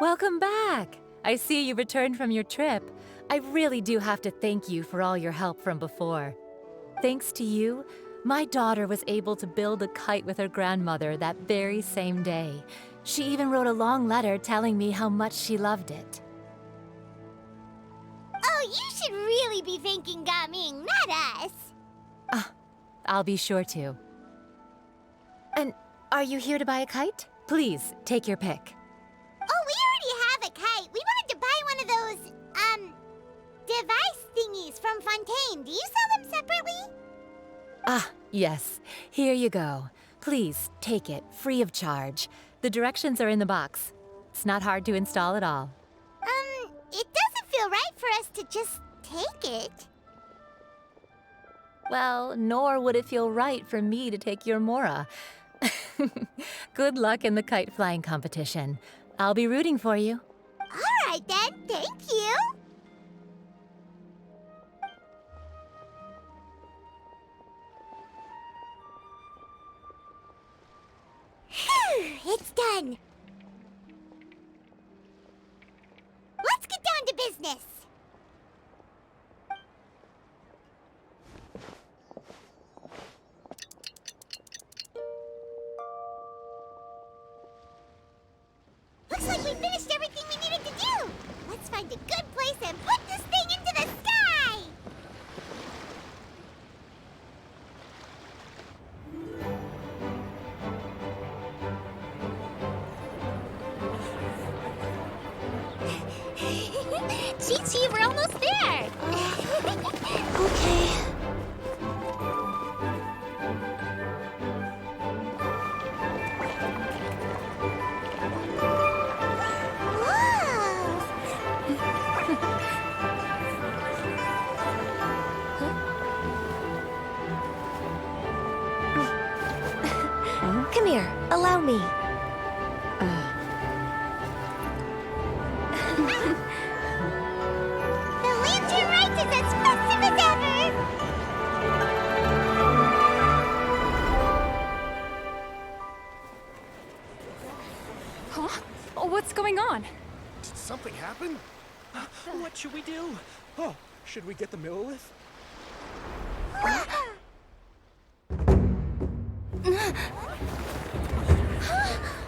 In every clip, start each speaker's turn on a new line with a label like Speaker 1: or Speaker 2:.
Speaker 1: Welcome back! I see you returned from your trip. I really do have to thank you for all your help from before. Thanks to you, my daughter was able to build a kite with her grandmother that very same day. She even wrote a long letter telling me how much she loved it.
Speaker 2: Oh, you should really be thanking Gaming, not us.
Speaker 1: I'll be sure to. And are you here to buy a kite? Please, take your pick.
Speaker 2: Oh, we already have a kite. We wanted to buy one of those, device thingies from Fontaine. Do you sell them separately?
Speaker 1: Yes. Here you go. Please, take it, free of charge. The directions are in the box. It's not hard to install at all.
Speaker 2: It doesn't feel right for us to just take it.
Speaker 1: Well, nor would it feel right for me to take your Mora. Good luck in the kite flying competition. I'll be rooting for you.
Speaker 2: All right then, thank you. Phew, it's done. Let's get down to business. Looks like we finished everything we needed to do. Let's find a good place and put this thing into the sky. Chi-Chi, we're almost there. Okay.
Speaker 3: Come here, allow me.
Speaker 2: The lantern rite is as festive as ever!
Speaker 4: Huh? Oh, what's going on?
Speaker 5: Did something happen? What should we do? Oh, should we get the Millilith?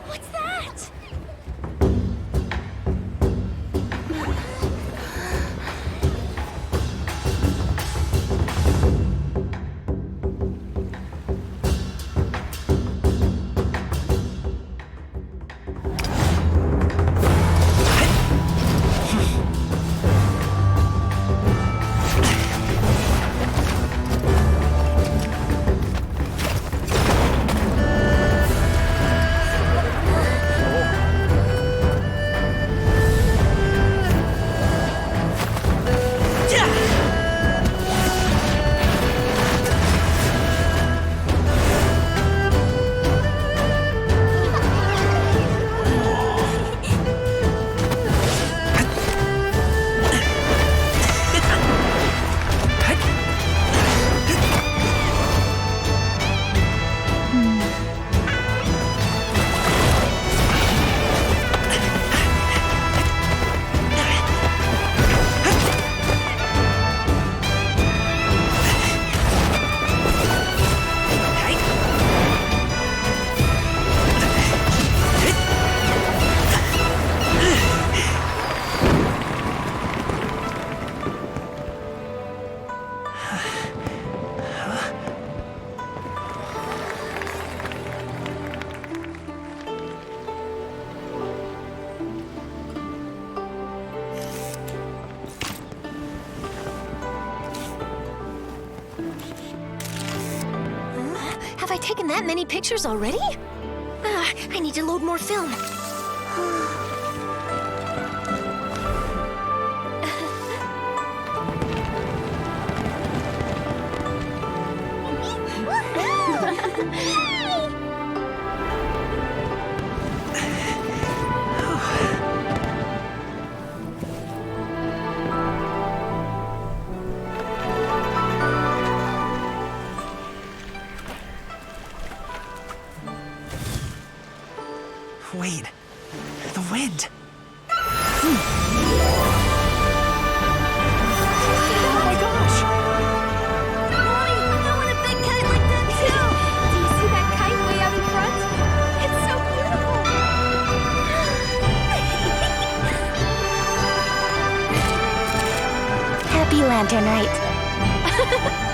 Speaker 4: What's that?
Speaker 3: Have I taken that many pictures already? I need to load more film.
Speaker 5: Wait, the
Speaker 4: Oh my gosh!
Speaker 3: Mommy, I want a big kite like that too!
Speaker 4: Do you see that kite way out in front? It's so beautiful!
Speaker 3: Happy Lantern Rite.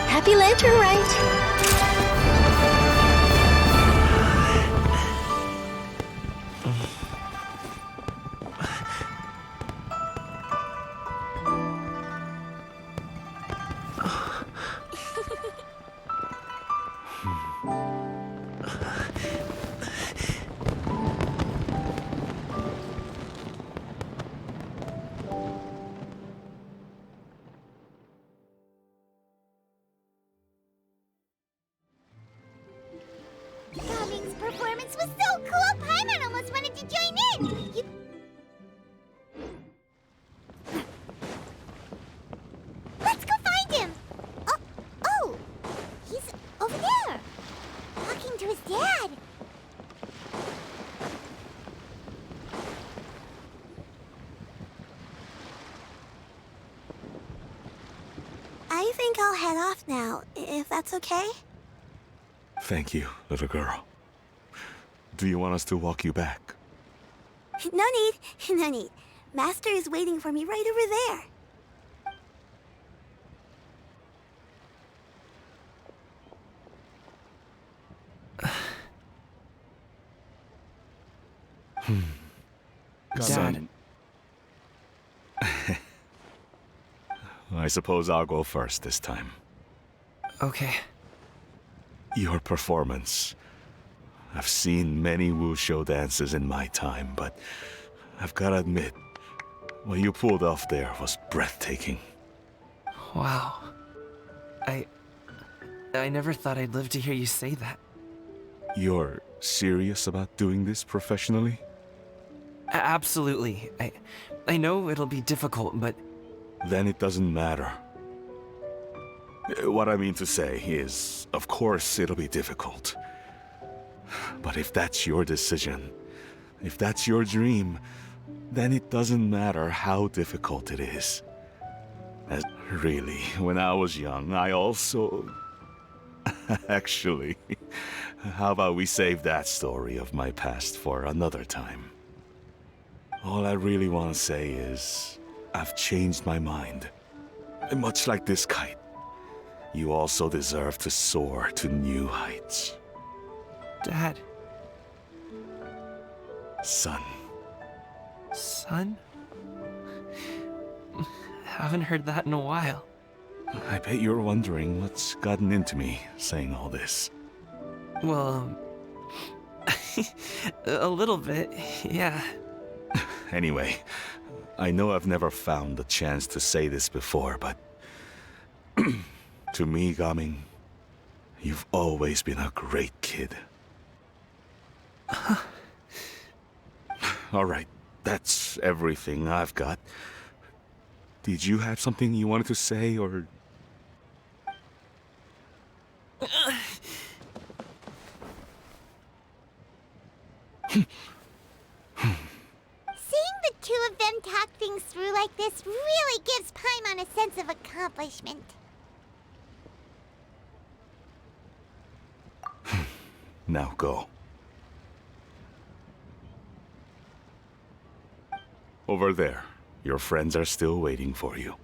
Speaker 3: Happy Lantern Rite.
Speaker 2: Gaming's performance was so cool, Paimon almost wanted to join in! Let's go find him! Oh! He's over there! Talking to his dad! I think I'll head off now, if that's okay?
Speaker 5: Thank you, little girl. Do you want us to walk you back?
Speaker 2: No need, no need. Master is waiting for me right over there.
Speaker 5: Son. I suppose I'll go first this time.
Speaker 6: Okay.
Speaker 5: Your performance. I've seen many wuxia dances in my time, but I've gotta admit, what you pulled off there was breathtaking.
Speaker 6: Wow. I never thought I'd live to hear you say that.
Speaker 5: You're serious about doing this professionally?
Speaker 6: Absolutely. I know it'll be difficult, but
Speaker 5: Then it doesn't matter. What I mean to say is, of course it'll be difficult. But if that's your decision, if that's your dream, then it doesn't matter how difficult it is. Really, when I was young, I also... Actually, how about we save that story of my past for another time? All I really want to say is, I've changed my mind. Much like this kite, you also deserve to soar to new heights.
Speaker 6: Dad,
Speaker 5: Son.
Speaker 6: son? Haven't heard that in a while.
Speaker 5: I bet you're wondering what's gotten into me saying all this.
Speaker 6: Well, a little bit, yeah.
Speaker 5: Anyway, I know I've never found the chance to say this before, but to me, Gaming, you've always been a great kid. All right, that's everything I've got. Did you have something you wanted to say, or...
Speaker 2: Seeing the two of them talk things through like this really gives Paimon a sense of accomplishment.
Speaker 5: Now go. Over there. Your friends are still waiting for you.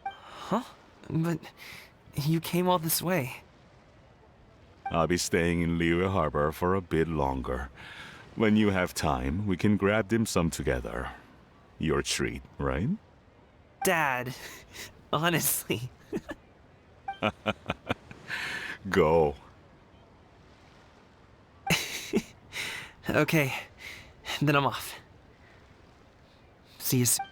Speaker 6: Huh? But you came all this way.
Speaker 5: I'll be staying in Liyue Harbor for a bit longer. When you have time, we can grab dim sum together. Your treat, right?
Speaker 6: Dad, honestly.
Speaker 5: Go.
Speaker 6: Okay, then I'm off. See you soon.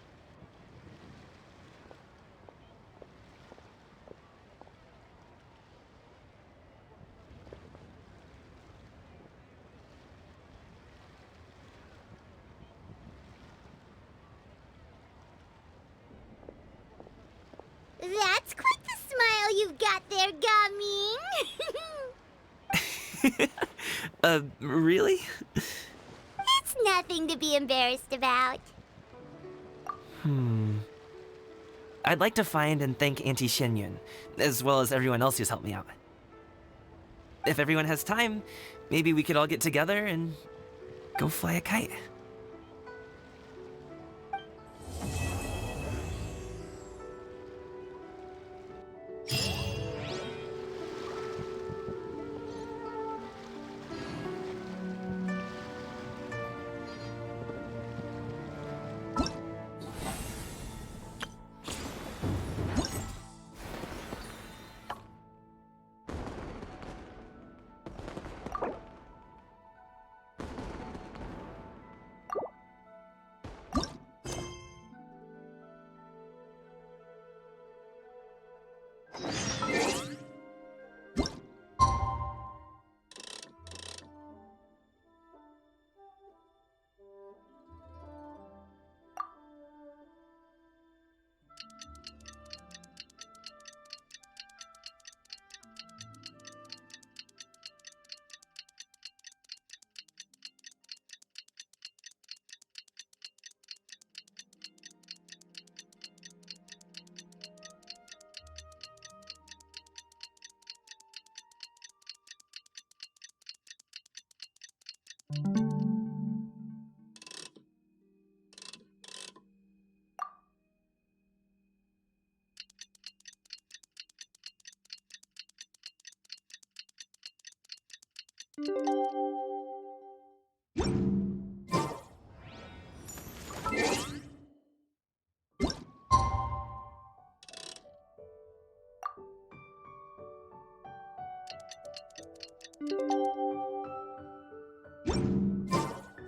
Speaker 2: That's quite the smile you've got there, Gaming.
Speaker 6: Really?
Speaker 2: It's nothing to be embarrassed about.
Speaker 6: I'd like to find and thank Auntie Xinyun, as well as everyone else who's helped me out. If everyone has time, maybe we could all get together and go fly a kite.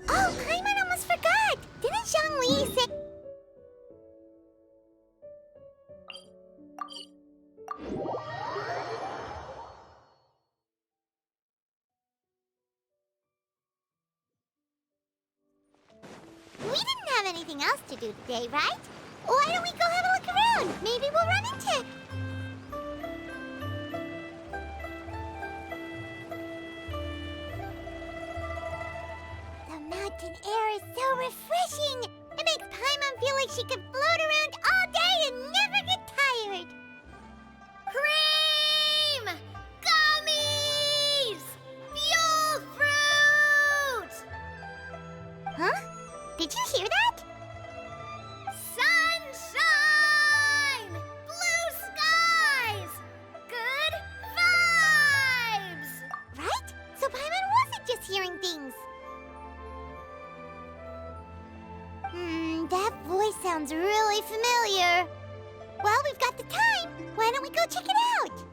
Speaker 2: Oh, Paimon almost forgot! Didn't Zhongli say... We didn't have anything else to do today, right? Why don't we go have a look around? Maybe we'll run into... The mountain air is so refreshing! It makes Paimon feel like she could float around all day and never get tired! Cream! Gummies! Fuel fruit! Huh? Did you hear that? Sunshine! Blue skies! Good vibes! Right? So Paimon wasn't just hearing things. That voice sounds really familiar. Well, we've got the time. Why don't we go check it out?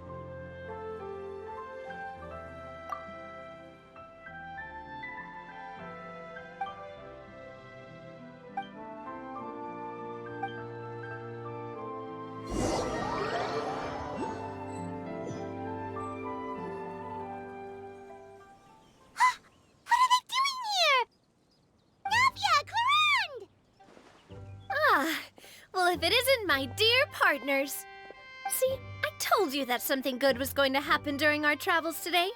Speaker 2: What are they doing here? Navia, Clarande!
Speaker 7: Ah, well, if it isn't my dear partners. See, I told you that something good was going to happen during our travels today.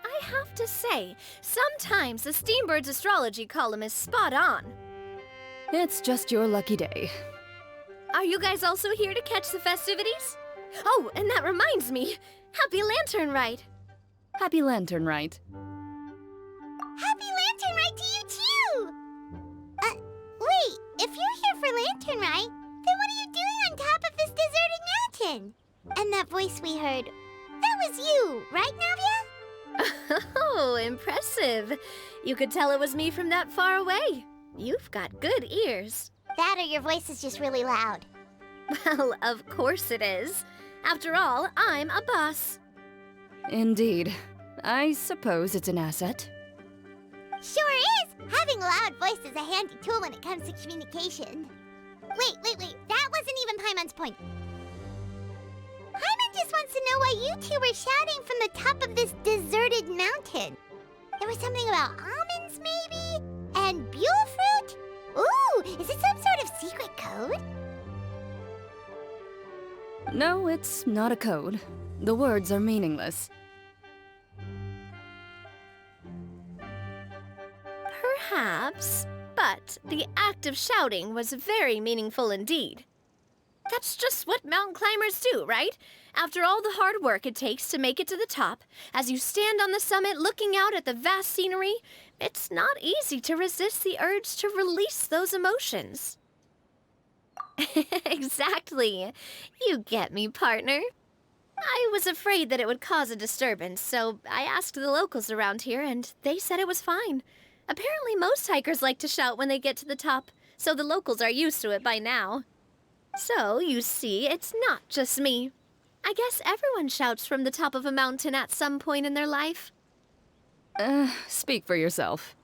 Speaker 7: I have to say, sometimes the Steambird's astrology column is spot on.
Speaker 4: It's just your lucky day.
Speaker 7: Are you guys also here to catch the festivities? Oh, and that reminds me, Happy Lantern Rite.
Speaker 4: Happy Lantern Rite.
Speaker 2: Happy Lantern Rite to you, too! Wait, if you're here for Lantern Rite, then what are you doing on top of this deserted mountain? And that voice we heard, that was you, right, Navia?
Speaker 7: Oh, impressive. You could tell it was me from that far away. You've got good ears.
Speaker 2: That or your voice is just really loud.
Speaker 7: Well, of course it is. After all, I'm a boss.
Speaker 4: Indeed. I suppose it's an asset.
Speaker 2: Sure is! Having a loud voice is a handy tool when it comes to communication. Wait. That wasn't even Paimon's point. Paimon just wants to know why you two were shouting from the top of this deserted mountain. There was something about almonds, maybe? And buell fruit? Ooh, is it some sort of secret code?
Speaker 4: No, it's not a code. The words are meaningless.
Speaker 7: Perhaps, but the act of shouting was very meaningful indeed. That's just what mountain climbers do, right? After all the hard work it takes to make it to the top, as you stand on the summit looking out at the vast scenery, it's not easy to resist the urge to release those emotions. Exactly. You get me, partner. I was afraid that it would cause a disturbance, so I asked the locals around here, and they said it was fine. Apparently most hikers like to shout when they get to the top, so the locals are used to it by now. So, you see, it's not just me. I guess everyone shouts from the top of a mountain at some point in their life.
Speaker 4: Speak for yourself.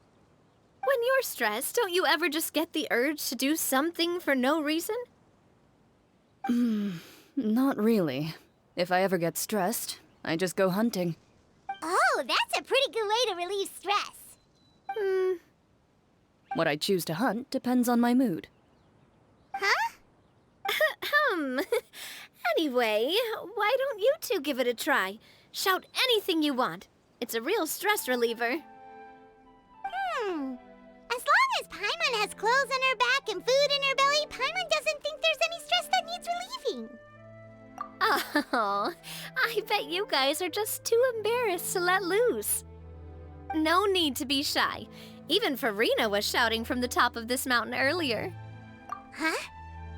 Speaker 7: When you're stressed, don't you ever just get the urge to do something for no reason?
Speaker 4: Not really. If I ever get stressed, I just go hunting.
Speaker 2: Oh, that's a pretty good way to relieve stress.
Speaker 4: What I choose to hunt depends on my mood.
Speaker 2: Huh?
Speaker 7: Anyway, why don't you two give it a try? Shout anything you want. It's a real stress reliever.
Speaker 2: As long as Paimon has clothes on her back and food in her belly, Paimon doesn't think there's any stress that needs relieving.
Speaker 7: Oh, I bet you guys are just too embarrassed to let loose. No need to be shy. Even Farina was shouting from the top of this mountain earlier.
Speaker 2: Huh?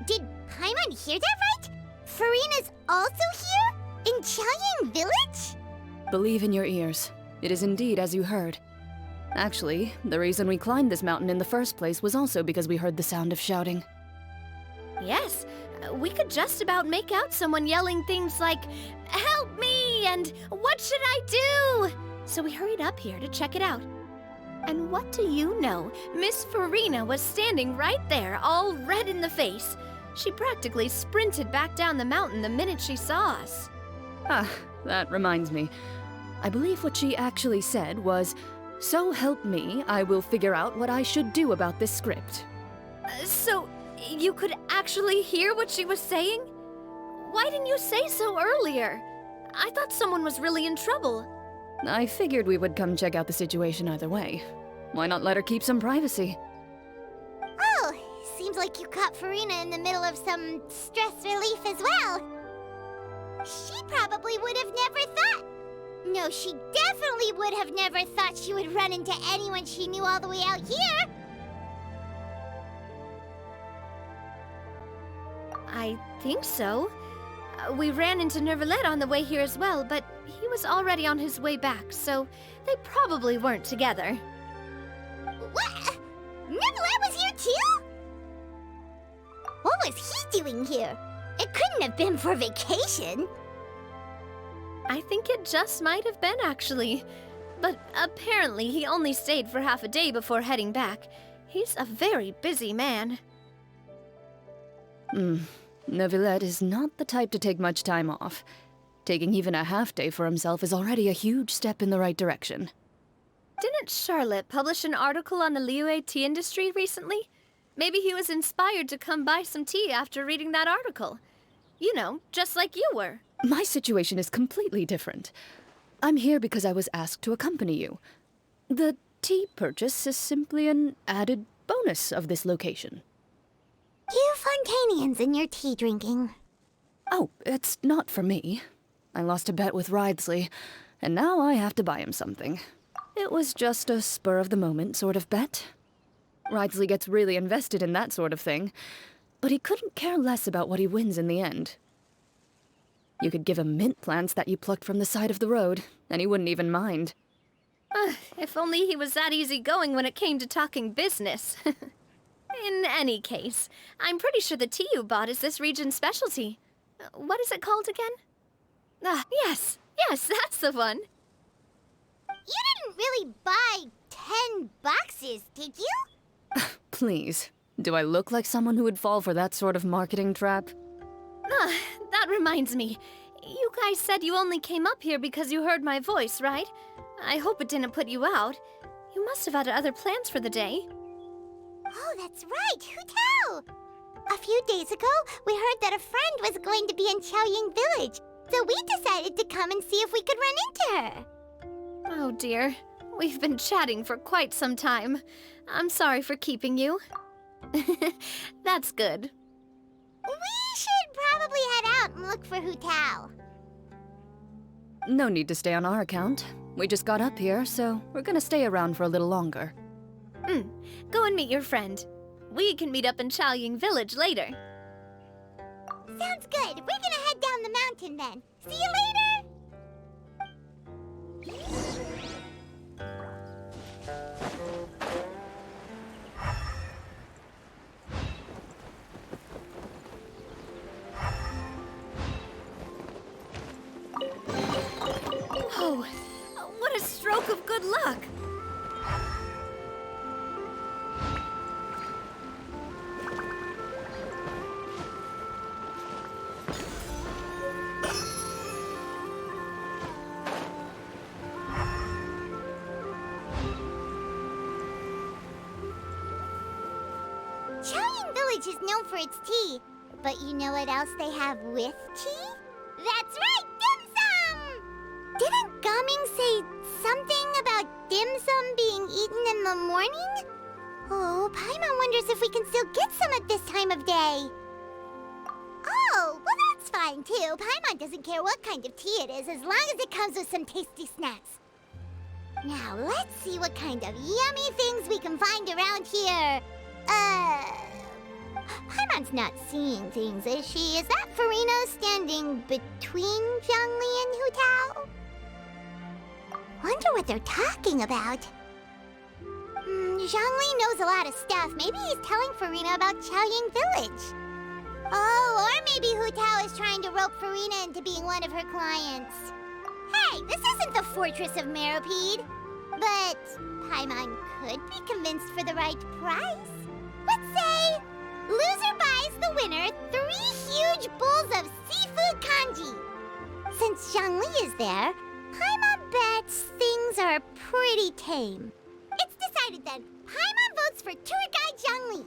Speaker 2: Did Paimon hear that right? Farina's also here? In Chaoyang Village?
Speaker 4: Believe in your ears. It is indeed as you heard. Actually, the reason we climbed this mountain in the first place was also because we heard the sound of shouting.
Speaker 7: Yes, we could just about make out someone yelling things like, "Help me!" and "What should I do?" So we hurried up here to check it out. And what do you know? Miss Farina was standing right there, all red in the face. She practically sprinted back down the mountain the minute she saw us.
Speaker 4: Ah, that reminds me. I believe what she actually said was, "So help me, I will figure out what I should do about this script."
Speaker 7: So, you could actually hear what she was saying? Why didn't you say so earlier? I thought someone was really in trouble.
Speaker 4: I figured we would come check out the situation either way. Why not let her keep some privacy?
Speaker 2: Oh, seems like you caught Farina in the middle of some stress relief as well. She probably would have never thought. No, she definitely would have never thought she would run into anyone she knew all the way out here.
Speaker 7: I think so. We ran into Nervalet on the way here as well, but he was already on his way back, so they probably weren't together.
Speaker 2: What? Nervalet was here too? What was he doing here? It couldn't have been for vacation.
Speaker 7: I think it just might have been, actually. But apparently he only stayed for half a day before heading back. He's a very busy man.
Speaker 4: Neuvillette is not the type to take much time off. Taking even a half day for himself is already a huge step in the right direction.
Speaker 7: Didn't Charlotte publish an article on the Liyue tea industry recently? Maybe he was inspired to come buy some tea after reading that article. You know, just like you were.
Speaker 4: My situation is completely different. I'm here because I was asked to accompany you. The tea purchase is simply an added bonus of this location.
Speaker 2: You Fontanians and your tea drinking.
Speaker 4: Oh, it's not for me. I lost a bet with Ridesley, and now I have to buy him something. It was just a spur-of-the-moment sort of bet. Ridesley gets really invested in that sort of thing, but he couldn't care less about what he wins in the end. You could give him mint plants that you plucked from the side of the road, and he wouldn't even mind.
Speaker 7: If only he was that easygoing when it came to talking business. In any case, I'm pretty sure the tea you bought is this region's specialty. What is it called again? Yes, that's the one.
Speaker 2: You didn't really buy 10 boxes, did you?
Speaker 4: Please, do I look like someone who would fall for that sort of marketing trap?
Speaker 7: That reminds me. You guys said you only came up here because you heard my voice, right? I hope it didn't put you out. You must have had other plans for the day.
Speaker 2: Oh, that's right. Who tell? A few days ago, we heard that a friend was going to be in Chaoyang Village, so we decided to come and see if we could run into her.
Speaker 7: Oh dear. We've been chatting for quite some time. I'm sorry for keeping you. That's good.
Speaker 2: We should probably head out and look for Hu Tao.
Speaker 4: No need to stay on our account. We just got up here, so we're gonna stay around for a little longer.
Speaker 7: Go and meet your friend. We can meet up in Chaoying Village later.
Speaker 2: Sounds good. We're gonna head down the mountain then. See you later!
Speaker 7: Oh, what a stroke of good luck!
Speaker 2: Chaoying Village is known for its tea, but you know what else they have with tea? That's right, dim sum! Didn't Gaming say something about dim sum being eaten in the morning? Oh, Paimon wonders if we can still get some at this time of day. Oh, well that's fine too. Paimon doesn't care what kind of tea it is as long as it comes with some tasty snacks. Now, let's see what kind of yummy things we can find around here. Paimon's not seeing things, is she? Is that Farina standing between Zhongli and Hu Tao? Wonder what they're talking about. Zhongli knows a lot of stuff. Maybe he's telling Farina about Chaoying Village. Oh, or maybe Hu Tao is trying to rope Farina into being one of her clients. Hey, this isn't the Fortress of Meropide. But Paimon could be convinced for the right price. Let's say loser buys the winner 3 huge bowls of seafood kanji. Since Zhongli is there, Paimon bets things are pretty tame. It's decided then. Paimon votes for tour guide Zhongli.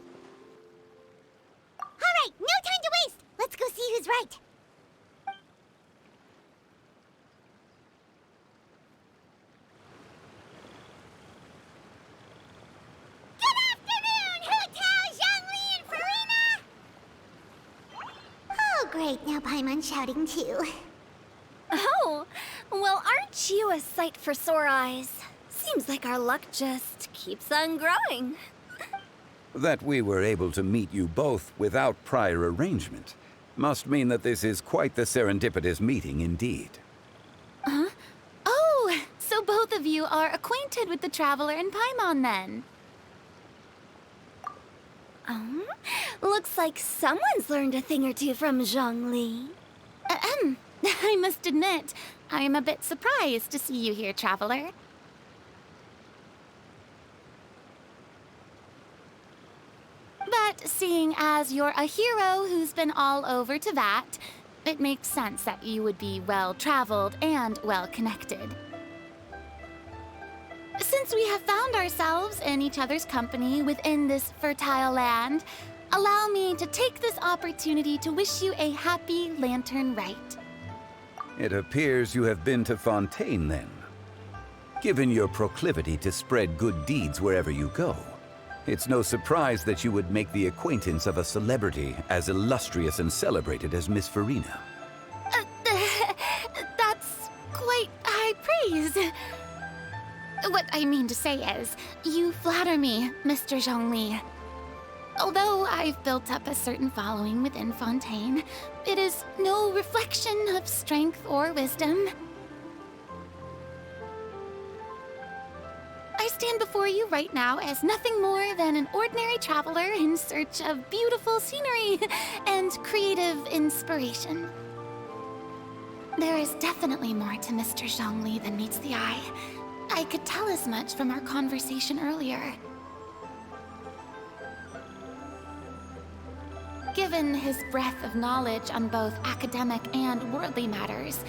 Speaker 2: All right, no time to waste. Let's go see who's right. Good afternoon, Hu Tao, Zhongli, and Farina! Oh, great. Now Paimon's shouting too.
Speaker 3: Oh, well, aren't you a sight for sore eyes? Seems like our luck just keeps on growing.
Speaker 8: That we were able to meet you both without prior arrangement must mean that this is quite the serendipitous meeting indeed.
Speaker 9: Oh, so both of you are acquainted with the Traveler and Paimon then?
Speaker 3: Looks like someone's learned a thing or two from Zhongli.
Speaker 9: I must admit, I am a bit surprised to see you here, Traveler. But seeing as you're a hero who's been all over Teyvat, it makes sense that you would be well-traveled and well-connected. Since we have found ourselves in each other's company within this fertile land, allow me to take this opportunity to wish you a happy Lantern Rite.
Speaker 8: It appears you have been to Fontaine then. Given your proclivity to spread good deeds wherever you go, it's no surprise that you would make the acquaintance of a celebrity as illustrious and celebrated as Miss Farina.
Speaker 9: That's quite high praise. What I mean to say is, you flatter me, Mr. Zhongli. Although I've built up a certain following within Fontaine, it is no reflection of strength or wisdom. I stand before you right now as nothing more than an ordinary traveler in search of beautiful scenery and creative inspiration. There is definitely more to Mr. Zhongli than meets the eye. I could tell as much from our conversation earlier. Given his breadth of knowledge on both academic and worldly matters,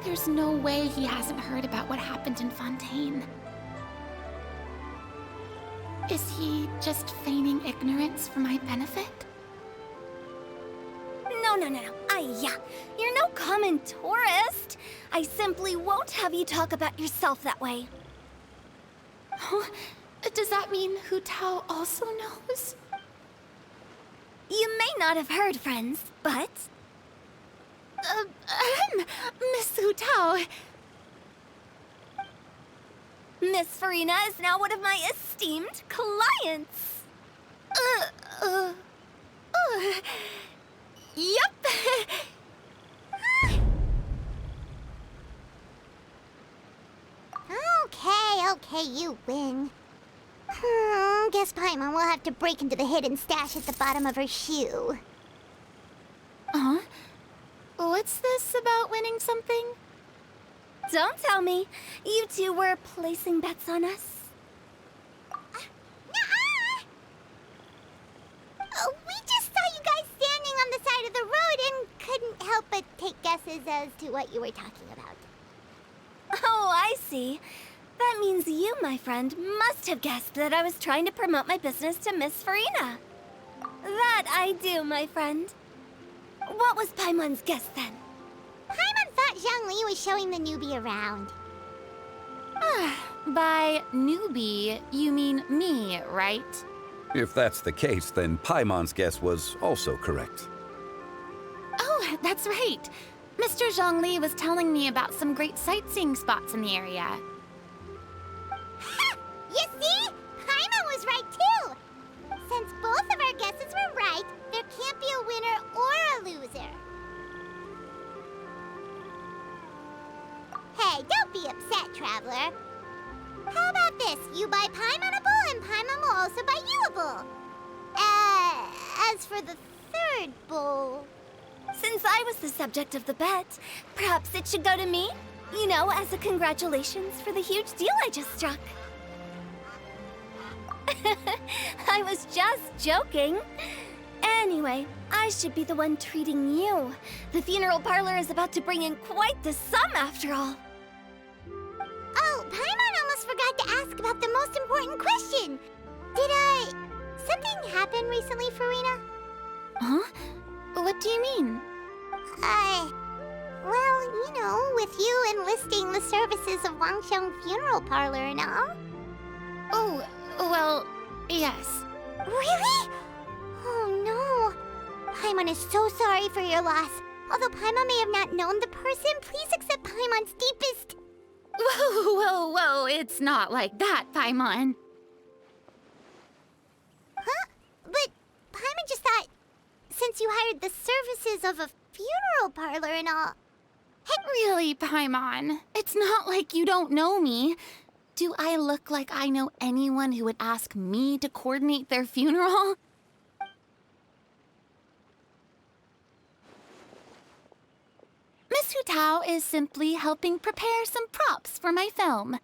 Speaker 9: there's no way he hasn't heard about what happened in Fontaine. Is he just feigning ignorance for my benefit?
Speaker 3: No. You're no common tourist. I simply won't have you talk about yourself that way.
Speaker 9: Oh, Does that mean Hu Tao also knows?
Speaker 3: You may not have heard, friends, but...
Speaker 9: Miss Hu Tao.
Speaker 3: Miss Farina is now one of my esteemed clients.
Speaker 9: Yup.
Speaker 2: Okay, you win. Guess Paimon will have to break into the hidden stash at the bottom of her shoe.
Speaker 9: Huh? What's this about winning something?
Speaker 3: Don't tell me. You two were placing bets on us.
Speaker 2: Nuh-uh! We just saw you guys standing on the side of the road and couldn't help but take guesses as to what you were talking about.
Speaker 3: Oh, I see. That means you, my friend, must have guessed that I was trying to promote my business to Miss Farina. That I do, my friend. What was Paimon's guess then?
Speaker 2: Paimon thought Zhongli was showing the newbie around.
Speaker 9: By newbie, you mean me, right?
Speaker 8: If that's the case, then Paimon's guess was also correct.
Speaker 9: Oh, that's right. Mr. Zhongli was telling me about some great sightseeing spots in the area.
Speaker 2: Ha! You see? Paimon was right too! Since both of our guesses were right, there can't be a winner or a loser. Hey, don't be upset, Traveler. How about this? You buy Paimon a bowl, and Paimon will also buy you a bowl. As for the third bowl...
Speaker 3: Since I was the subject of the bet, perhaps it should go to me? You know, as a congratulations for the huge deal I just struck. I was just joking. Anyway, I should be the one treating you. The funeral parlor is about to bring in quite the sum after all.
Speaker 2: Oh, Paimon almost forgot to ask about the most important question. Something happen recently, Farina?
Speaker 9: Huh? What do you mean?
Speaker 2: Well, you know, with you enlisting the services of Wangsheng Funeral Parlor and all.
Speaker 9: Oh, well, yes.
Speaker 2: Really? Oh no. Paimon is so sorry for your loss. Although Paimon may have not known the person, please accept Paimon's deepest...
Speaker 9: Whoa, it's not like that, Paimon.
Speaker 2: Huh? But Paimon just thought, since you hired the services of a funeral parlor and all...
Speaker 9: Really, Paimon, it's not like you don't know me. Do I look like I know anyone who would ask me to coordinate their funeral? Miss Hu Tao is simply helping prepare some props for my film.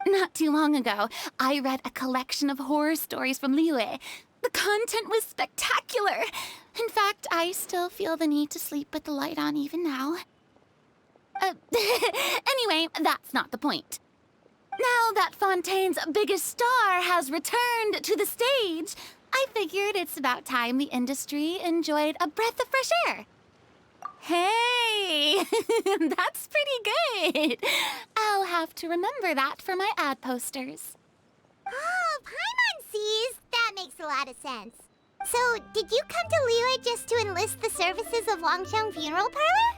Speaker 9: Not too long ago, I read a collection of horror stories from Liyue. The content was spectacular. In fact, I still feel the need to sleep with the light on even now. Anyway, that's not the point. Now that Fontaine's biggest star has returned to the stage, I figured it's about time the industry enjoyed a breath of fresh air. Hey, that's pretty good. I'll have to remember that for my ad posters.
Speaker 2: Oh, Paimon sees. That makes a lot of sense. So, did you come to Liyue just to enlist the services of Wangsheng Funeral Parlor?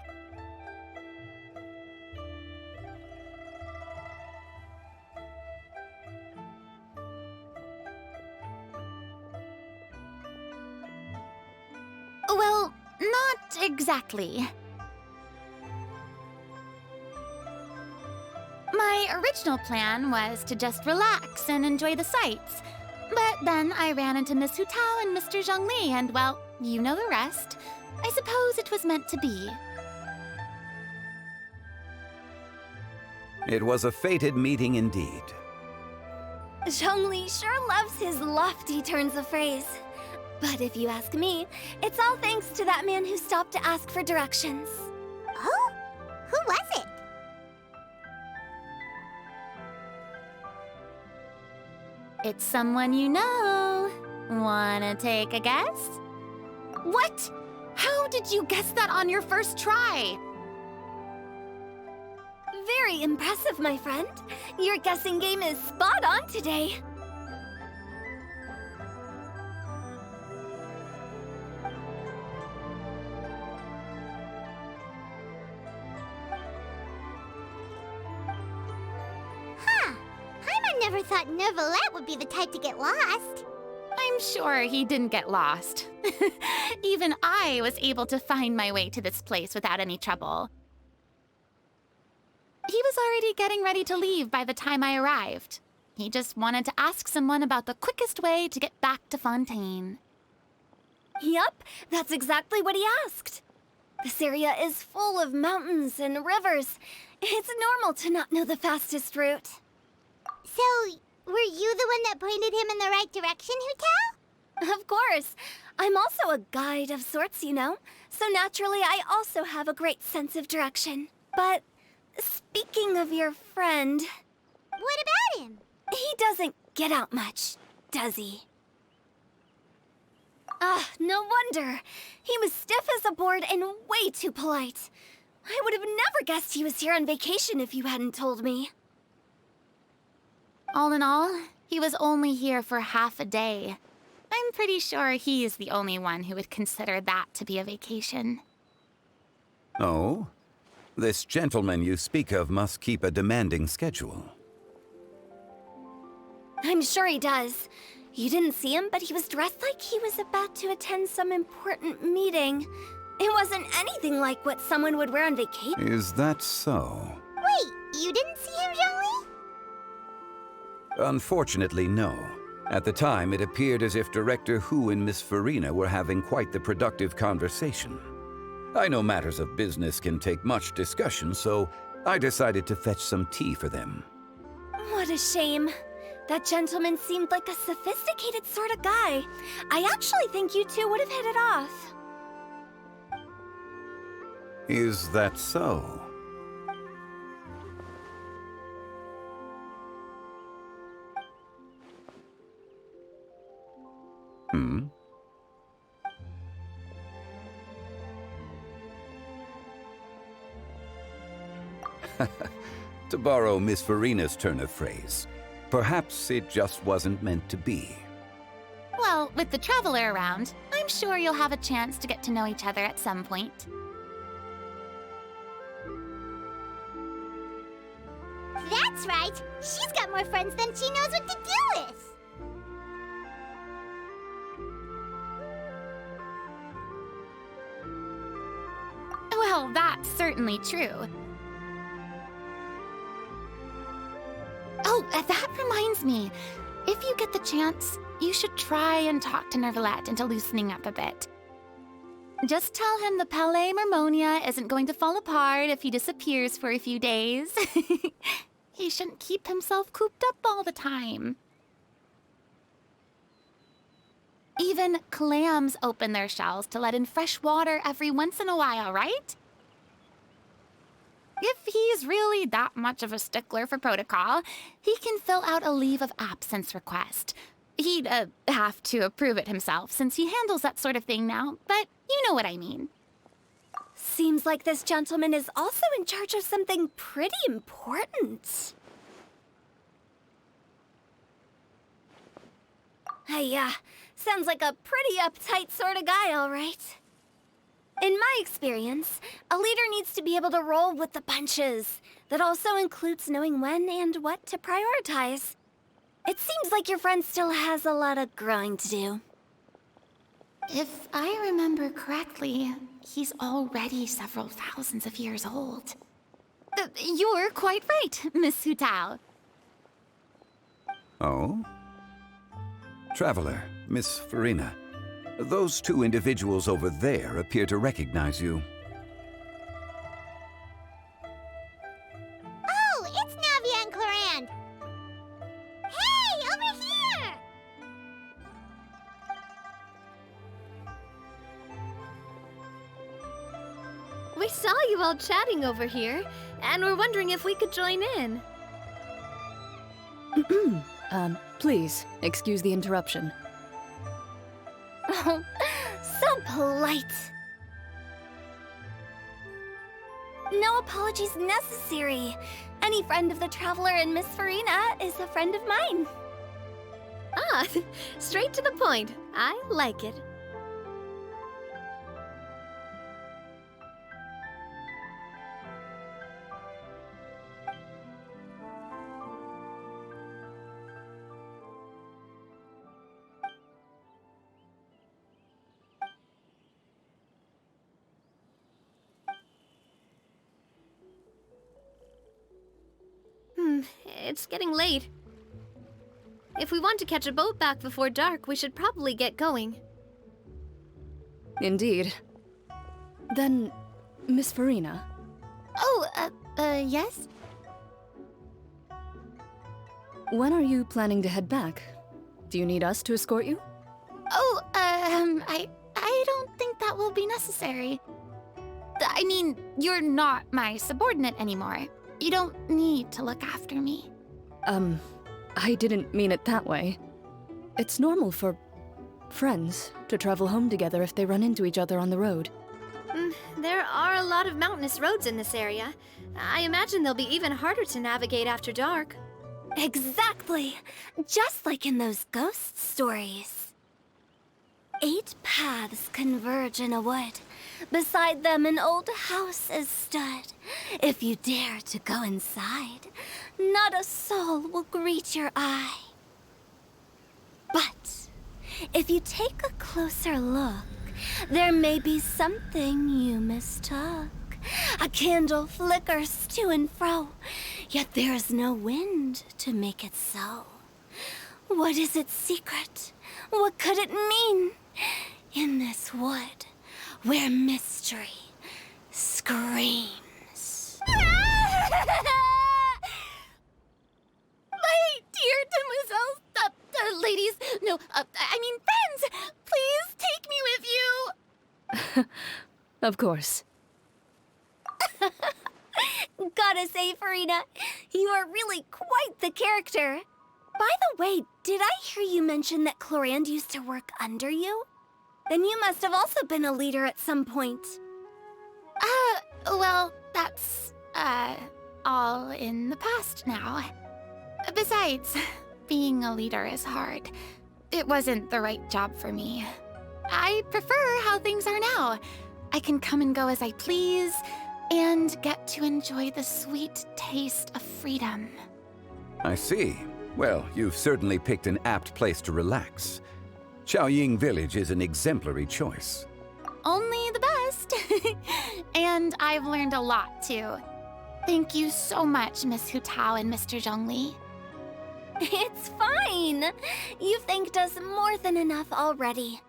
Speaker 9: Well, not exactly. My original plan was to just relax and enjoy the sights. But then I ran into Miss Hu Tao and Mr. Zhongli, and well, you know the rest. I suppose it was meant to be.
Speaker 8: It was a fated meeting indeed.
Speaker 3: Zhongli sure loves his lofty turns of phrase. But if you ask me, it's all thanks to that man who stopped to ask for directions.
Speaker 2: Oh? Who was it?
Speaker 9: It's someone you know. Wanna take a guess? What? How did you guess that on your first try?
Speaker 3: Very impressive, my friend. Your guessing game is spot on today.
Speaker 2: Huh. Paimon never thought Neuvillette would be the type to get lost.
Speaker 9: I'm sure he didn't get lost. Even I was able to find my way to this place without any trouble. He was already getting ready to leave by the time I arrived. He just wanted to ask someone about the quickest way to get back to Fontaine.
Speaker 3: Yup, that's exactly what he asked. This area is full of mountains and rivers. It's normal to not know the fastest route.
Speaker 2: So, were you the one that pointed him in the right direction, Hu-Tao?
Speaker 3: Of course. I'm also a guide of sorts, you know. So naturally, I also have a great sense of direction. But speaking of your friend...
Speaker 2: What about him?
Speaker 3: He doesn't get out much, does he? Ah, no wonder. He was stiff as a board and way too polite. I would have never guessed he was here on vacation if you hadn't told me.
Speaker 9: All in all, he was only here for half a day. I'm pretty sure he is the only one who would consider that to be a vacation.
Speaker 8: Oh? This gentleman you speak of must keep a demanding schedule.
Speaker 3: I'm sure he does. You didn't see him, but he was dressed like he was about to attend some important meeting. It wasn't anything like what someone would wear on vacation.
Speaker 8: Is that so?
Speaker 2: Wait, you didn't see him, Zhongli?
Speaker 8: Unfortunately, no. At the time, it appeared as if Director Hu and Miss Farina were having quite the productive conversation. I know matters of business can take much discussion, so I decided to fetch some tea for them.
Speaker 3: What a shame. That gentleman seemed like a sophisticated sort of guy. I actually think you two would have hit it off.
Speaker 8: Is that so? Hmm? To borrow Miss Farina's turn of phrase, perhaps it just wasn't meant to be.
Speaker 9: Well, with the traveler around, I'm sure you'll have a chance to get to know each other at some point.
Speaker 2: That's right. She's got more friends than she knows what to do with.
Speaker 9: Well, that's certainly true. Oh, that reminds me. If you get the chance, you should try and talk to Neuvillette into loosening up a bit. Just tell him the Palais Mermonia isn't going to fall apart if he disappears for a few days. He shouldn't keep himself cooped up all the time. Even clams open their shells to let in fresh water every once in a while, right? If he's really that much of a stickler for protocol, he can fill out a leave of absence request. He'd have to approve it himself since he handles that sort of thing now, but you know what I mean.
Speaker 3: Seems like this gentleman is also in charge of something pretty important. Sounds like a pretty uptight sort of guy, all right. In my experience, a leader needs to be able to roll with the punches. That also includes knowing when and what to prioritize. It seems like your friend still has a lot of growing to do.
Speaker 9: If I remember correctly, he's already several thousands of years old. You're quite right, Miss Hu-Tao.
Speaker 8: Oh? Traveler, Miss Farina, those two individuals over there appear to recognize you.
Speaker 2: Oh, it's Navia and Clorand. Hey, over here!
Speaker 7: We saw you all chatting over here, and we're wondering if we could join in.
Speaker 4: Please, excuse the interruption.
Speaker 3: Oh, so polite. No apologies necessary. Any friend of the Traveler and Miss Farina is a friend of mine.
Speaker 7: Ah, straight to the point. I like it. It's getting late. If we want to catch a boat back before dark, we should probably get going.
Speaker 4: Indeed. Then, Miss Farina,
Speaker 9: Oh, yes?
Speaker 4: when are you planning to head back? Do you need us to escort you?
Speaker 9: Oh, I don't think that will be necessary. I mean, you're not my subordinate anymore. You don't need to look after me.
Speaker 4: I didn't mean it that way. It's normal for friends to travel home together if they run into each other on the road.
Speaker 7: There are a lot of mountainous roads in this area. I imagine they'll be even harder to navigate after dark.
Speaker 3: Exactly. Just like in those ghost stories. 8 paths converge in a wood. Beside them an old house is stood. If you dare to go inside, not a soul will greet your eye. But if you take a closer look, there may be something you mistook. A candle flickers to and fro, yet there is no wind to make it so. What is its secret? What could it mean? In this wood, where mystery screams.
Speaker 9: My dear demoiselles, ladies, no, I mean friends, please take me with you.
Speaker 4: Of course.
Speaker 3: Gotta say, Farina, you are really quite the character. By the way, did I hear you mention that Clorand used to work under you? Then you must have also been a leader at some point.
Speaker 9: Well, that's, all in the past now. Besides, being a leader is hard. It wasn't the right job for me. I prefer how things are now. I can come and go as I please, and get to enjoy the sweet taste of freedom.
Speaker 8: I see. Well, you've certainly picked an apt place to relax. Xiaoying Village is an exemplary choice.
Speaker 9: Only the best. And I've learned a lot, too. Thank you so much, Miss Hu Tao and Mr. Zhongli.
Speaker 3: It's fine. You've thanked us more than enough already.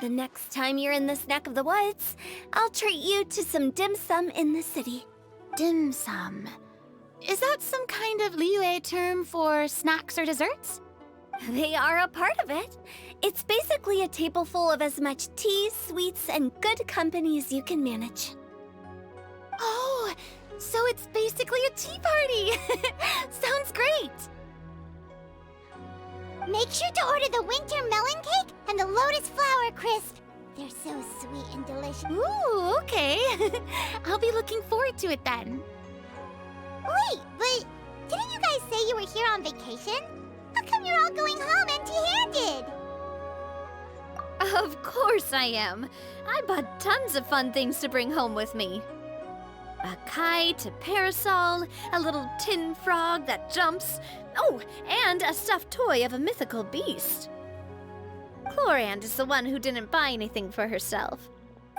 Speaker 3: The next time you're in this neck of the woods, I'll treat you to some dim sum in the city.
Speaker 9: Dim sum. Is that some kind of Liyue term for snacks or desserts?
Speaker 3: They are a part of it. It's basically a table full of as much tea, sweets, and good company as you can manage.
Speaker 9: Oh, so it's basically a tea party. Sounds great.
Speaker 2: Make sure to order the winter melon cake and the lotus flower crisp. They're so sweet and delicious.
Speaker 9: Ooh, okay. I'll be looking forward to it then.
Speaker 2: Wait, but didn't you guys say you were here on vacation? How come you're all going home empty-handed?
Speaker 7: Of course I am. I bought tons of fun things to bring home with me. A kite, a parasol, a little tin frog that jumps. Oh, and a stuffed toy of a mythical beast. Clorand is the one who didn't buy anything for herself.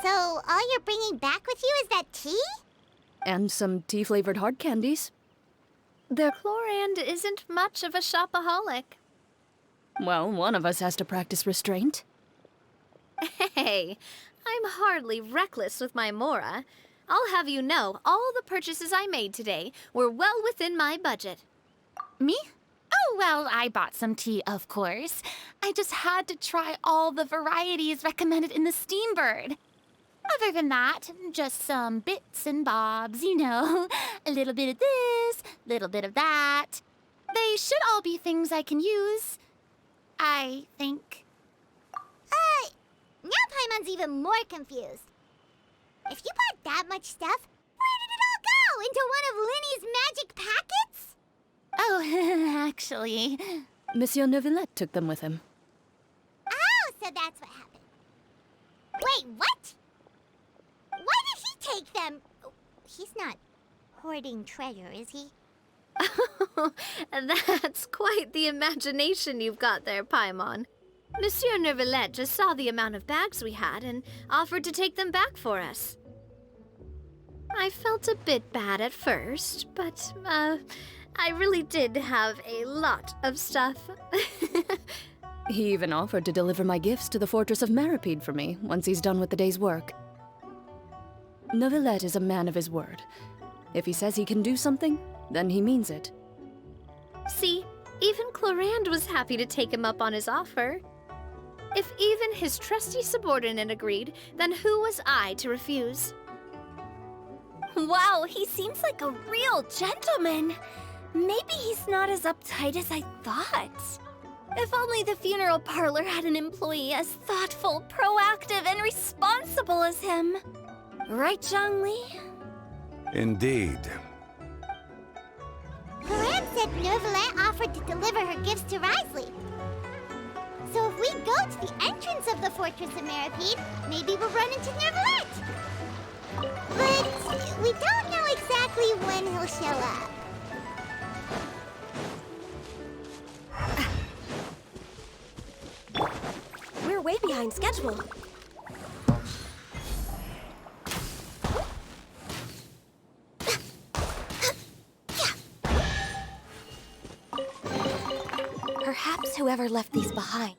Speaker 2: So all you're bringing back with you is that tea?
Speaker 4: And some tea-flavored hard candies.
Speaker 7: Clorand isn't much of a shopaholic.
Speaker 4: Well, one of us has to practice restraint.
Speaker 7: Hey, I'm hardly reckless with my Mora. I'll have you know, all the purchases I made today were well within my budget.
Speaker 9: Me? Oh, well, I bought some tea, of course. I just had to try all the varieties recommended in the Steambird. Other than that, just some bits and bobs, you know. A little bit of this, little bit of that. They should all be things I can use, I think.
Speaker 2: Now Paimon's even more confused. If you bought that much stuff, where did it all into one of Linny's magic packets?
Speaker 9: Oh, actually...
Speaker 4: Monsieur Neuvillette took them with him.
Speaker 2: Oh, so that's what happened. Wait, what? Why did he take them? He's not hoarding treasure, is he?
Speaker 7: That's quite the imagination you've got there, Paimon. Monsieur Neuvillette just saw the amount of bags we had and offered to take them back for us. I felt a bit bad at first, but, I really did have a lot of stuff.
Speaker 4: He even offered to deliver my gifts to the Fortress of Meripede for me once he's done with the day's work. Neuvillette is a man of his word. If he says he can do something, then he means it.
Speaker 7: See, even Clorand was happy to take him up on his offer. If even his trusty subordinate agreed, then who was I to refuse?
Speaker 3: Wow, he seems like a real gentleman. Maybe he's not as uptight as I thought. If only the funeral parlor had an employee as thoughtful, proactive, and responsible as him. Right, Zhongli?
Speaker 8: Indeed.
Speaker 2: Clorand said Neuvillette offered to deliver her gifts to Risley. So if we go to the entrance of the Fortress of Meripede, maybe we'll run into Neuvillette. But we don't know exactly when he'll show up.
Speaker 3: We're way behind schedule. Perhaps whoever left these behind.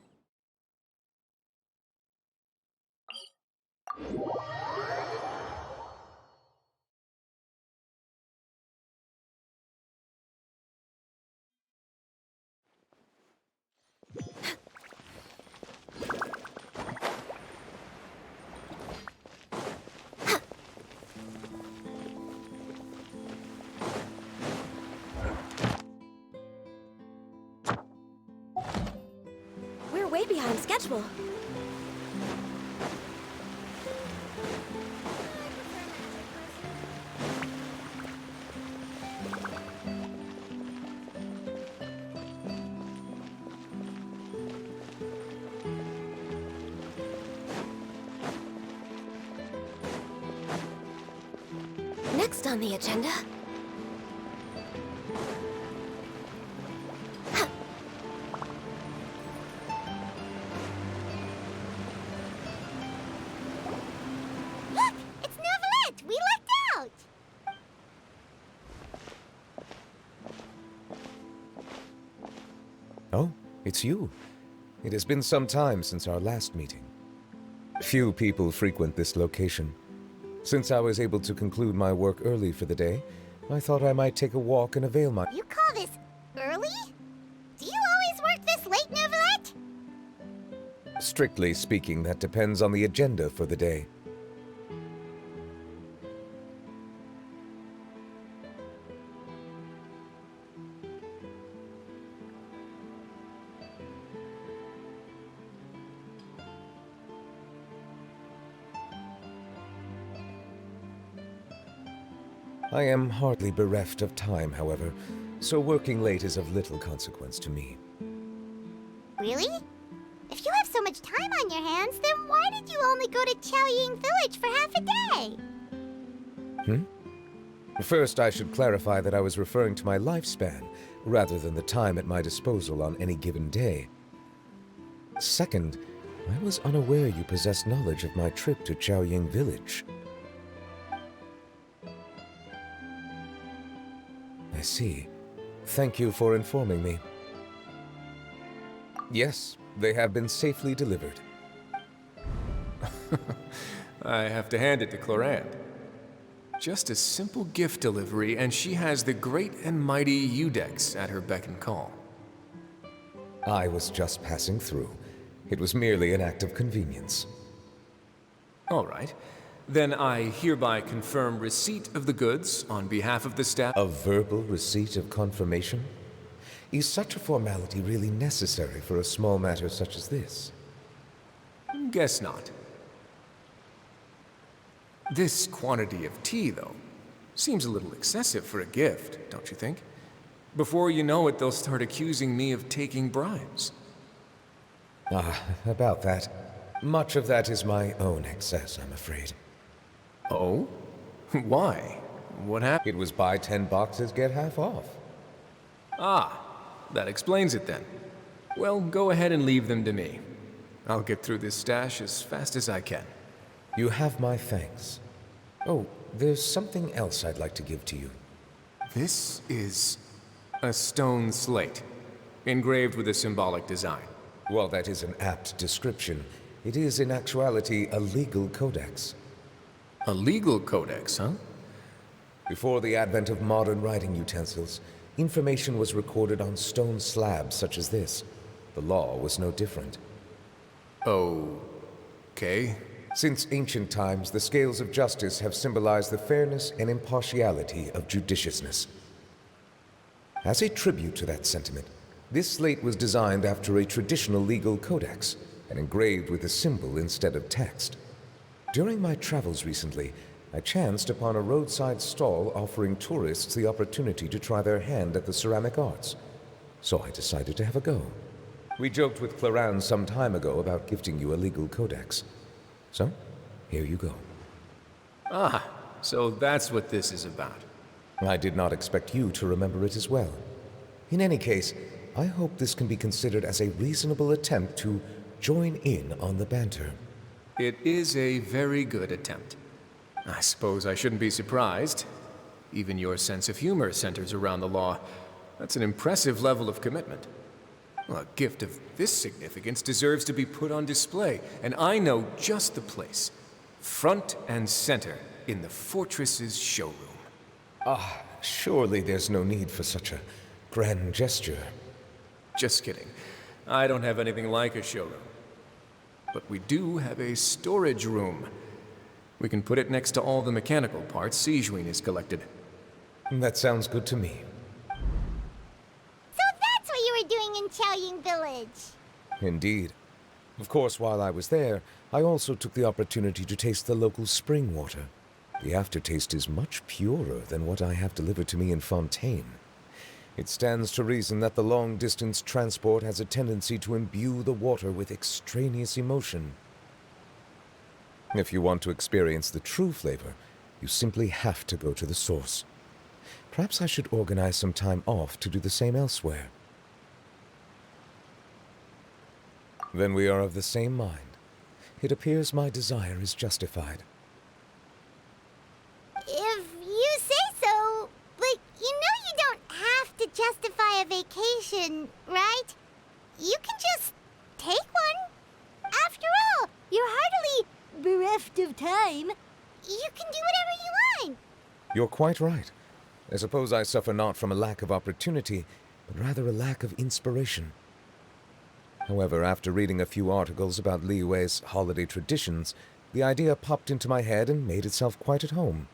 Speaker 3: We're way behind schedule. Next on the agenda.
Speaker 2: Look! It's Neuvillette! We lucked out!
Speaker 10: Oh, it's you. It has been some time since our last meeting. Few people frequent this location. Since I was able to conclude my work early for the day, I thought I might take a walk and avail my...
Speaker 2: You call this early? Do you always work this late, Neuvillette?
Speaker 10: Strictly speaking, that depends on the agenda for the day. I am hardly bereft of time, however, so working late is of little consequence to me.
Speaker 2: Really? If you have so much time on your hands, then why did you only go to Chaoying Village for half a day?
Speaker 10: First, I should clarify that I was referring to my lifespan, rather than the time at my disposal on any given day. Second, I was unaware you possessed knowledge of my trip to Chaoying Village. I see. Thank you for informing me. Yes, they have been safely delivered.
Speaker 11: I have to hand it to Clorand. Just a simple gift delivery, and she has the great and mighty Udex at her beck and call.
Speaker 10: I was just passing through. It was merely an act of convenience.
Speaker 11: All right. Then I hereby confirm receipt of the goods on behalf of the staff.
Speaker 10: A verbal receipt of confirmation? Is such a formality really necessary for a small matter such as this?
Speaker 11: Guess not. This quantity of tea, though, Seems a little excessive for a gift, don't you think? Before you know it, they'll start accusing me of taking bribes.
Speaker 10: About that. Much of that is my own excess, I'm afraid.
Speaker 11: Oh? Why? What happened?
Speaker 10: It was buy 10 boxes, get half off.
Speaker 11: Ah, that explains it then. Well, go ahead and leave them to me. I'll get through this stash as fast as I can.
Speaker 10: You have my thanks. Oh, there's something else I'd like to give to you.
Speaker 11: This is a stone slate, engraved with a symbolic design.
Speaker 10: While that is an apt description, it is in actuality a legal codex.
Speaker 11: A legal codex, huh?
Speaker 10: Before the advent of modern writing utensils, information was recorded on stone slabs such as this. The law was no different.
Speaker 11: Okay.
Speaker 10: Since ancient times, the scales of justice have symbolized the fairness and impartiality of judiciousness. As a tribute to that sentiment, this slate was designed after a traditional legal codex and engraved with a symbol instead of text. During my travels recently, I chanced upon a roadside stall offering tourists the opportunity to try their hand at the ceramic arts, so I decided to have a go. We joked with Clarence some time ago about gifting you a legal codex. So, here you go.
Speaker 11: Ah, so that's what this is about.
Speaker 10: I did not expect you to remember it as well. In any case, I hope this can be considered as a reasonable attempt to join in on the banter.
Speaker 11: It is a very good attempt. I suppose I shouldn't be surprised. Even your sense of humor centers around the law. That's an impressive level of commitment. Well, a gift of this significance deserves to be put on display, and I know just the place. Front and center in the fortress's showroom.
Speaker 10: Surely there's no need for such a grand gesture.
Speaker 11: Just kidding. I don't have anything like a showroom. But we do have a storage room. We can put it next to all the mechanical parts Sijuin has collected.
Speaker 10: That sounds good to me.
Speaker 2: So that's what you were doing in Chaoying Village.
Speaker 10: Indeed. Of course, while I was there, I also took the opportunity to taste the local spring water. The aftertaste is much purer than what I have delivered to me in Fontaine. It stands to reason that the long-distance transport has a tendency to imbue the water with extraneous emotion. If you want to experience the true flavor, you simply have to go to the source. Perhaps I should organize some time off to do the same elsewhere. Then we are of the same mind. It appears my desire is justified.
Speaker 2: If you say so, but you know you don't have to justify a vacation, right? You can just take one. After all, you're hardly bereft of time. You can do whatever you want.
Speaker 10: You're quite right. I suppose I suffer not from a lack of opportunity, but rather a lack of inspiration. However, after reading a few articles about Liyue's holiday traditions, the idea popped into my head and made itself quite at home.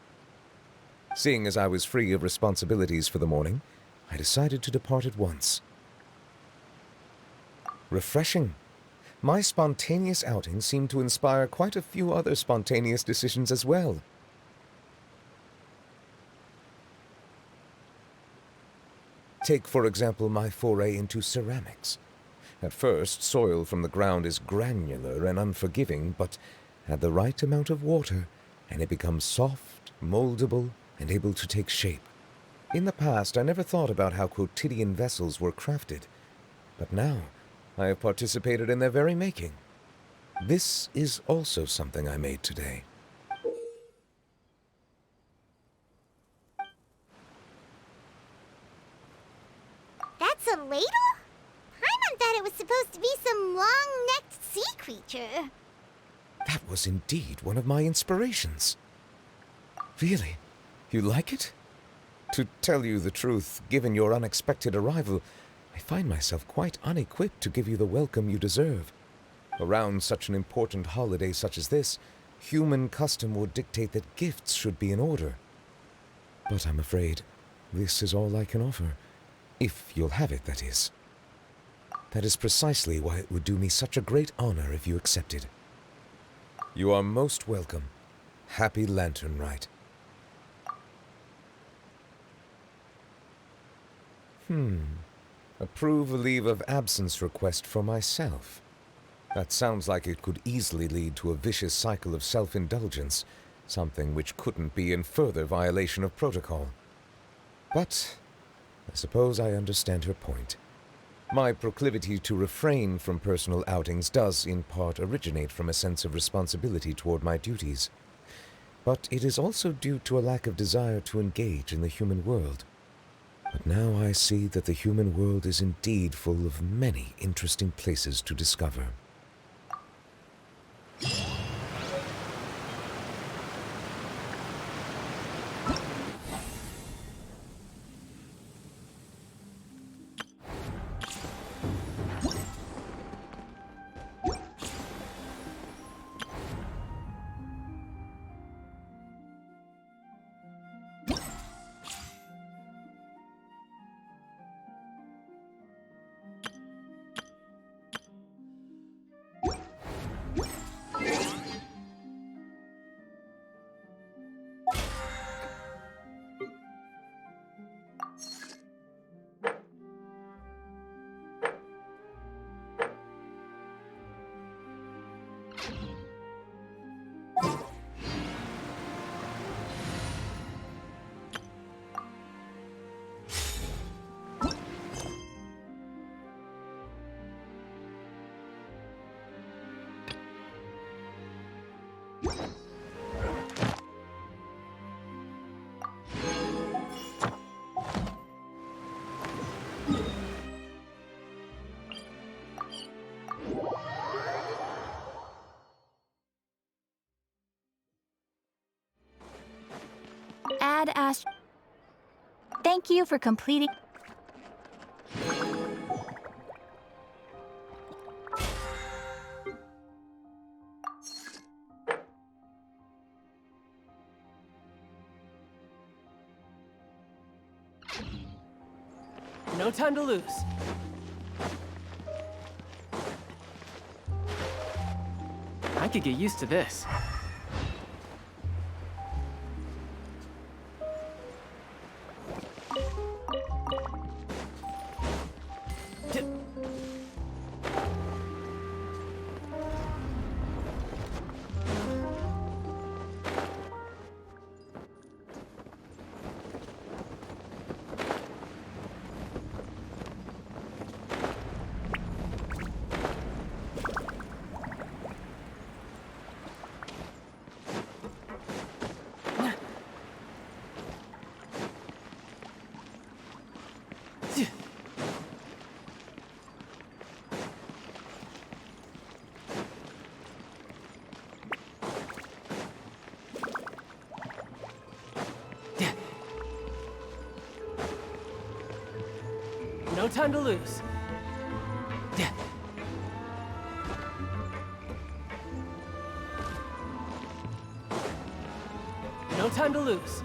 Speaker 10: Seeing as I was free of responsibilities for the morning, I decided to depart at once. Refreshing. My spontaneous outing seemed to inspire quite a few other spontaneous decisions as well. Take, for example, my foray into ceramics. At first, soil from the ground is granular and unforgiving, but add the right amount of water, and it becomes soft, moldable, and able to take shape. In the past, I never thought about how quotidian vessels were crafted, but now I have participated in their very making. This is also something I made today.
Speaker 2: That's a ladle? Paimon thought it was supposed to be some long-necked sea creature.
Speaker 10: That was indeed one of my inspirations. Really? You like it? To tell you the truth, given your unexpected arrival, I find myself quite unequipped to give you the welcome you deserve. Around such an important holiday such as this, human custom would dictate that gifts should be in order. But I'm afraid this is all I can offer. If you'll have it, that is. That is precisely why it would do me such a great honor if you accepted. You are most welcome. Happy Lantern Rite. Approve a leave of absence request for myself. That sounds like it could easily lead to a vicious cycle of self-indulgence, something which couldn't be in further violation of protocol. But I suppose I understand her point. My proclivity to refrain from personal outings does, in part, originate from a sense of responsibility toward my duties. But it is also due to a lack of desire to engage in the human world. But now I see that the human world is indeed full of many interesting places to discover.
Speaker 9: Ad Ast. Thank you for completing.
Speaker 12: No time to lose. I could get used to this. No time to lose. No time to lose.